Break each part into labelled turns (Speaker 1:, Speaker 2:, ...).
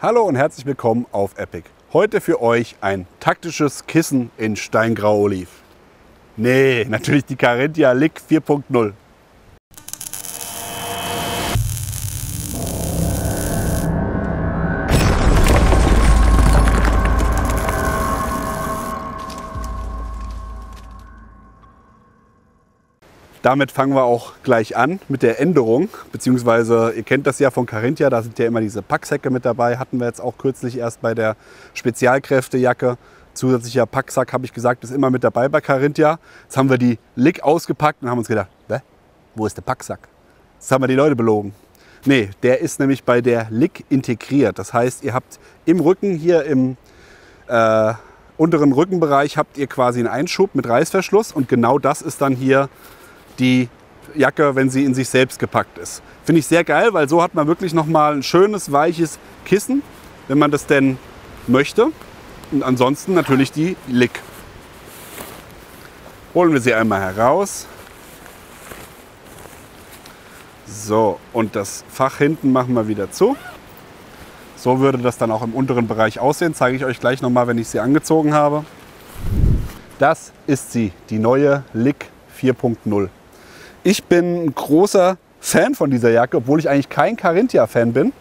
Speaker 1: Hallo und herzlich willkommen auf Epic. Heute für euch ein taktisches Kissen in Steingrau Oliv. Nee, natürlich die Carinthia Lic 4.0. Damit fangen wir auch gleich an mit der Änderung, beziehungsweise ihr kennt das ja von Carinthia, da sind ja immer diese Packsäcke mit dabei, hatten wir jetzt auch kürzlich erst bei der Spezialkräftejacke. Zusätzlicher Packsack, habe ich gesagt, ist immer mit dabei bei Carinthia. Jetzt haben wir die Lic ausgepackt und haben uns gedacht, wo ist der Packsack? Jetzt haben wir die Leute belogen. Nee, der ist nämlich bei der Lic integriert. Das heißt, ihr habt im Rücken, hier im unteren Rückenbereich, habt ihr quasi einen Einschub mit Reißverschluss und genau das ist dann hier die Jacke, wenn sie in sich selbst gepackt ist. Finde ich sehr geil, weil so hat man wirklich nochmal ein schönes, weiches Kissen, wenn man das denn möchte. Und ansonsten natürlich die Lic. Holen wir sie einmal heraus. So, und das Fach hinten machen wir wieder zu. So würde das dann auch im unteren Bereich aussehen. Zeige ich euch gleich nochmal, wenn ich sie angezogen habe. Das ist sie, die neue Lic 4.0. Ich bin ein großer Fan von dieser Jacke, obwohl ich eigentlich kein Carinthia-Fan bin.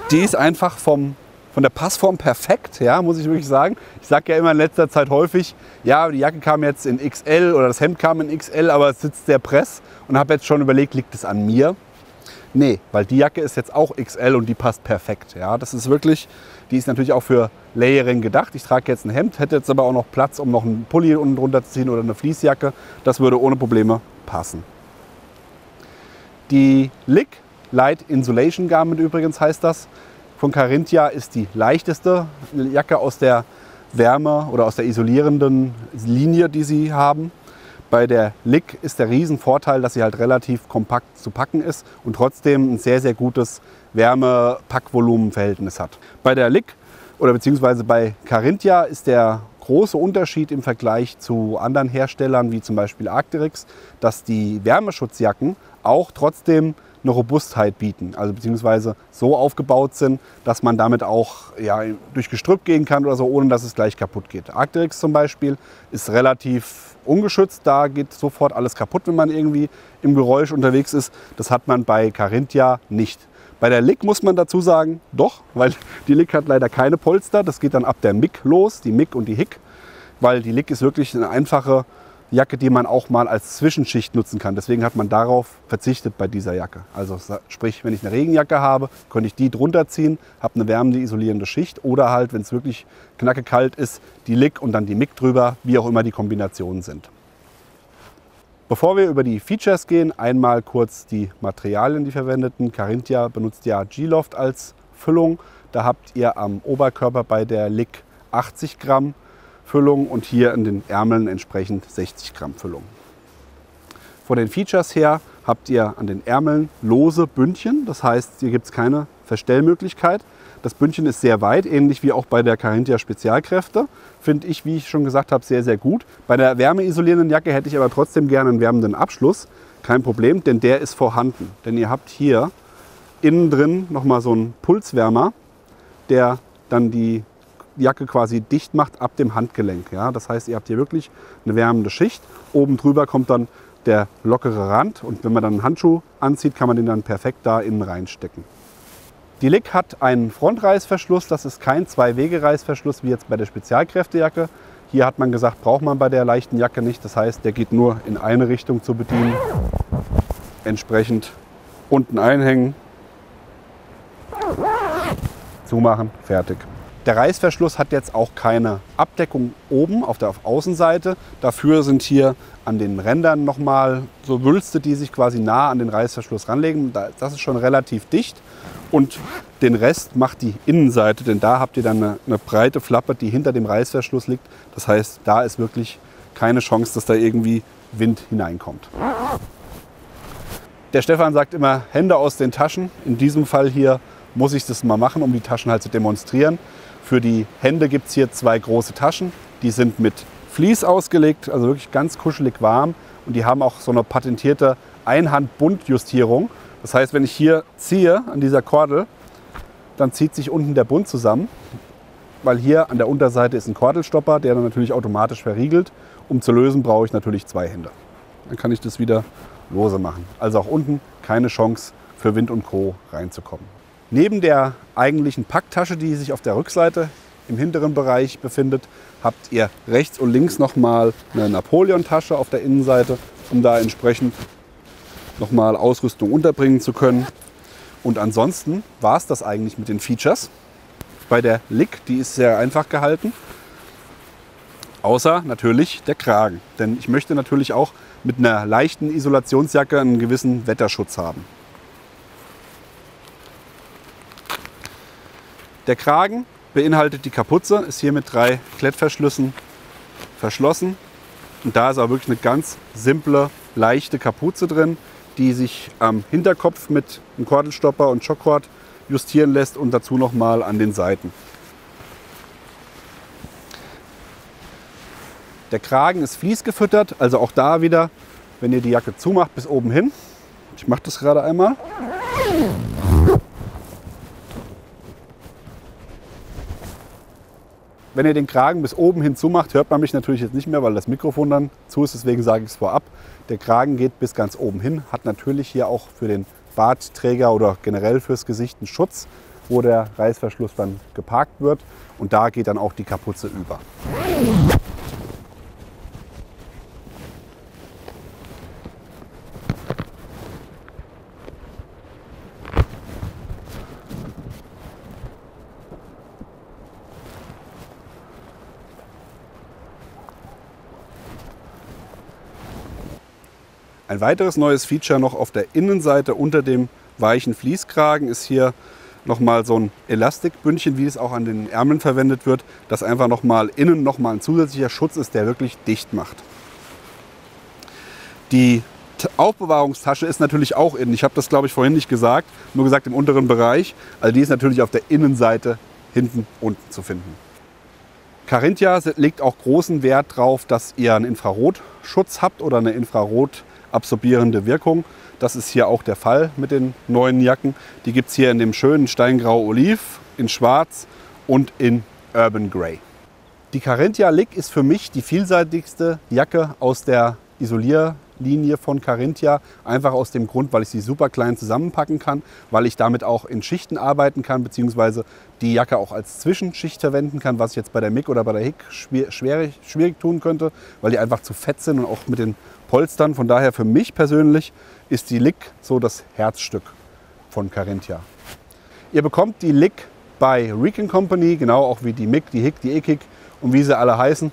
Speaker 1: Die ist einfach von der Passform perfekt, ja, muss ich wirklich sagen. Ich sage ja immer in letzter Zeit häufig, ja, die Jacke kam jetzt in XL oder das Hemd kam in XL, aber es sitzt sehr press und habe jetzt schon überlegt, liegt es an mir? Nee, weil die Jacke ist jetzt auch XL und die passt perfekt. Ja, das ist wirklich, die ist natürlich auch für Layering gedacht. Ich trage jetzt ein Hemd, hätte jetzt aber auch noch Platz, um noch einen Pulli unten drunter zu ziehen oder eine Fleecejacke. Das würde ohne Probleme passen. Die Lic Light Insulation Garment übrigens heißt das. Von Carinthia ist die leichteste Jacke aus der Wärme oder aus der isolierenden Linie, die sie haben. Bei der Lic ist der Riesenvorteil, dass sie halt relativ kompakt zu packen ist und trotzdem ein sehr, sehr gutes Wärme-Packvolumen-Verhältnis hat. Bei der Lic oder beziehungsweise bei Carinthia ist der große Unterschied im Vergleich zu anderen Herstellern wie zum Beispiel Arc'teryx, dass die Wärmeschutzjacken auch trotzdem eine Robustheit bieten, also beziehungsweise so aufgebaut sind, dass man damit auch durch Gestrüpp gehen kann oder so, ohne dass es gleich kaputt geht. Arc'teryx zum Beispiel ist relativ ungeschützt, da geht sofort alles kaputt, wenn man irgendwie im Geräusch unterwegs ist. Das hat man bei Carinthia nicht. Bei der Lic muss man dazu sagen, doch, weil die Lic hat leider keine Polster. Das geht dann ab der Mic los, die Mic und die Hic, weil die Lic ist wirklich eine einfache Jacke, die man auch mal als Zwischenschicht nutzen kann. Deswegen hat man darauf verzichtet bei dieser Jacke. Also sprich, wenn ich eine Regenjacke habe, könnte ich die drunter ziehen, habe eine wärmende, isolierende Schicht oder halt, wenn es wirklich knackekalt ist, die Lic und dann die Mic drüber, wie auch immer die Kombinationen sind. Bevor wir über die Features gehen, einmal kurz die Materialien, die verwendeten. Carinthia benutzt ja G-Loft als Füllung. Da habt ihr am Oberkörper bei der Lic 80 Gramm Füllung und hier in den Ärmeln entsprechend 60 Gramm Füllung. Von den Features her habt ihr an den Ärmeln lose Bündchen, das heißt, hier gibt es keine Verstellmöglichkeit. Das Bündchen ist sehr weit, ähnlich wie auch bei der Carinthia Spezialkräfte. Finde ich, wie ich schon gesagt habe, sehr, sehr gut. Bei der wärmeisolierenden Jacke hätte ich aber trotzdem gerne einen wärmenden Abschluss. Kein Problem, denn der ist vorhanden. Denn ihr habt hier innen drin nochmal so einen Pulswärmer, der dann die Jacke quasi dicht macht ab dem Handgelenk. Ja? Das heißt, ihr habt hier wirklich eine wärmende Schicht. Oben drüber kommt dann der lockere Rand und wenn man dann einen Handschuh anzieht, kann man den dann perfekt da innen reinstecken. Die Lic hat einen Frontreißverschluss, das ist kein Zwei-Wege-Reißverschluss wie jetzt bei der Spezialkräftejacke. Hier hat man gesagt, braucht man bei der leichten Jacke nicht. Das heißt, der geht nur in eine Richtung zu bedienen. Entsprechend unten einhängen, zumachen, fertig. Der Reißverschluss hat jetzt auch keine Abdeckung oben auf der Außenseite. Dafür sind hier an den Rändern nochmal so Wülste, die sich quasi nah an den Reißverschluss ranlegen. Das ist schon relativ dicht. Und den Rest macht die Innenseite, denn da habt ihr dann eine breite Flappe, die hinter dem Reißverschluss liegt. Das heißt, da ist wirklich keine Chance, dass da irgendwie Wind hineinkommt. Der Stefan sagt immer, Hände aus den Taschen. In diesem Fall hier muss ich das mal machen, um die Taschen halt zu demonstrieren. Für die Hände gibt es hier zwei große Taschen. Die sind mit Vlies ausgelegt, also wirklich ganz kuschelig warm. Und die haben auch so eine patentierte Einhand-Buntjustierung. Das heißt, wenn ich hier ziehe an dieser Kordel, dann zieht sich unten der Bund zusammen, weil hier an der Unterseite ist ein Kordelstopper, der dann natürlich automatisch verriegelt. Um zu lösen, brauche ich natürlich 2 Hände. Dann kann ich das wieder lose machen. Also auch unten keine Chance für Wind und Co. reinzukommen. Neben der eigentlichen Packtasche, die sich auf der Rückseite im hinteren Bereich befindet, habt ihr rechts und links nochmal eine Napoleon-Tasche auf der Innenseite, um da entsprechend nochmal Ausrüstung unterbringen zu können. Und ansonsten war es das eigentlich mit den Features. Bei der Lik, die ist sehr einfach gehalten, außer natürlich der Kragen. Denn ich möchte natürlich auch mit einer leichten Isolationsjacke einen gewissen Wetterschutz haben. Der Kragen beinhaltet die Kapuze, ist hier mit 3 Klettverschlüssen verschlossen. Und da ist auch wirklich eine ganz simple, leichte Kapuze drin, die sich am Hinterkopf mit einem Kordelstopper und Shockcord justieren lässt und dazu nochmal an den Seiten. Der Kragen ist fließgefüttert, also auch da wieder, wenn ihr die Jacke zumacht, bis oben hin. Ich mache das gerade einmal. Wenn ihr den Kragen bis oben hin zumacht, hört man mich natürlich jetzt nicht mehr, weil das Mikrofon dann zu ist, deswegen sage ich es vorab. Der Kragen geht bis ganz oben hin, hat natürlich hier auch für den Bartträger oder generell fürs Gesicht einen Schutz, wo der Reißverschluss dann geparkt wird, und da geht dann auch die Kapuze über. Ein weiteres neues Feature noch auf der Innenseite unter dem weichen Fließkragen ist hier nochmal so ein Elastikbündchen, wie es auch an den Ärmeln verwendet wird, das einfach nochmal innen nochmal ein zusätzlicher Schutz ist, der wirklich dicht macht. Die Aufbewahrungstasche ist natürlich auch innen. Ich habe das, glaube ich, vorhin nicht gesagt, nur gesagt im unteren Bereich. Also die ist natürlich auf der Innenseite hinten unten zu finden. Carinthia legt auch großen Wert darauf, dass ihr einen Infrarotschutz habt oder eine infrarotabsorbierende Wirkung. Das ist hier auch der Fall mit den neuen Jacken. Die gibt es hier in dem schönen Steingrau-Oliv, in Schwarz und in Urban Grey. Die Carinthia Lik ist für mich die vielseitigste Jacke aus der Isolierlinie von Carinthia. Einfach aus dem Grund, weil ich sie super klein zusammenpacken kann, weil ich damit auch in Schichten arbeiten kann, beziehungsweise die Jacke auch als Zwischenschicht verwenden kann, was ich jetzt bei der Mick oder bei der Hick schwierig tun könnte, weil die einfach zu fett sind und auch mit den Polstern. Von daher für mich persönlich ist die Lik so das Herzstück von Carinthia. Ihr bekommt die Lik bei Recon Company, genau auch wie die Mick, die Hick, die Ekik und wie sie alle heißen.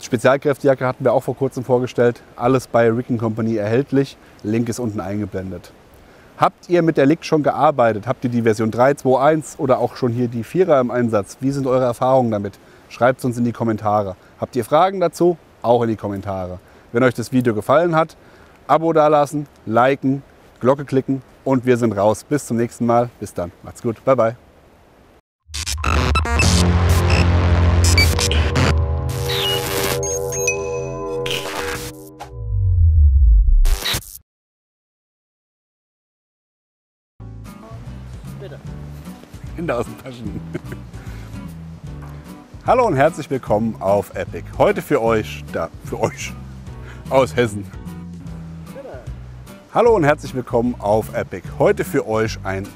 Speaker 1: Spezialkräftejacke hatten wir auch vor kurzem vorgestellt. Alles bei Recon Company erhältlich. Link ist unten eingeblendet. Habt ihr mit der Lik schon gearbeitet? Habt ihr die Version 3, 2, 1 oder auch schon hier die 4er im Einsatz? Wie sind eure Erfahrungen damit? Schreibt es uns in die Kommentare. Habt ihr Fragen dazu? Auch in die Kommentare. Wenn euch das Video gefallen hat, Abo dalassen, liken, Glocke klicken und wir sind raus. Bis zum nächsten Mal. Bis dann. Macht's gut. Bye, bye.
Speaker 2: Bitte.
Speaker 1: Hände aus den Taschen. Hallo und herzlich willkommen auf Epic. Heute für euch aus Hessen.
Speaker 2: Bitte.
Speaker 1: Hallo und herzlich willkommen auf Epic. Heute für euch ein